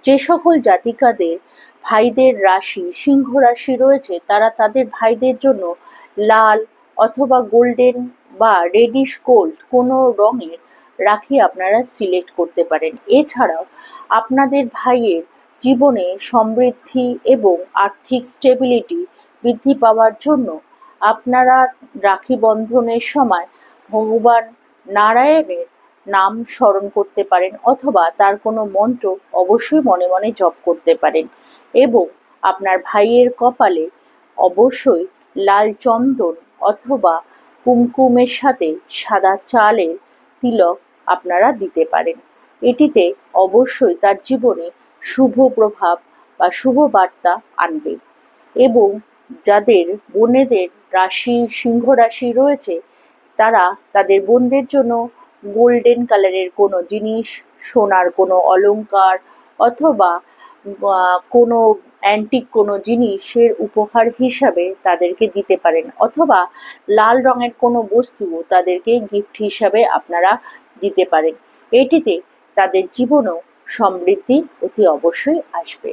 যে সকল জাতিকাদের ভাইদের রাশি সিংহ রাশি রয়েছে, তারা তাদের ভাইদের জন্য লাল অথবা গোল্ডেন বা রেডিশ গোল্ড কোনো রঙের রাখি আপনারা সিলেক্ট করতে পারেন। এছাড়াও আপনাদের ভাইয়ের জীবনে সমৃদ্ধি এবং আর্থিক স্টেবিলিটি বৃদ্ধি পাওয়ার জন্য আপনারা রাখি বন্ধনের সময় ভগবান নারায়ণের নাম স্মরণ করতে পারেন অথবা তার কোনো মন্ত্র অবশ্যই মনে মনে জপ করতে পারেন এবং আপনার ভাইয়ের কপালে অবশ্যই লাল চন্দন অথবা কুমকুমের সাথে সাদা চালের তিলক আপনারা দিতে পারেন। এটিতে অবশ্যই তার জীবনে শুভ প্রভাব বা শুভ বার্তা আনবে। এবং যাদের বোনেদের রাশি সিংহ রাশি রয়েছে, তারা তাদের বোনদের জন্য গোল্ডেন কালারের কোনো জিনিস, সোনার কোনো অলংকার অথবা কোনো অ্যান্টিক কোনো জিনিসের উপহার হিসাবে তাদেরকে দিতে পারেন অথবা লাল রঙের কোনো বস্তুও তাদেরকে গিফট হিসাবে আপনারা দিতে পারেন। এটিতে তাদের জীবনেও সমৃদ্ধি অতি অবশ্যই আসবে।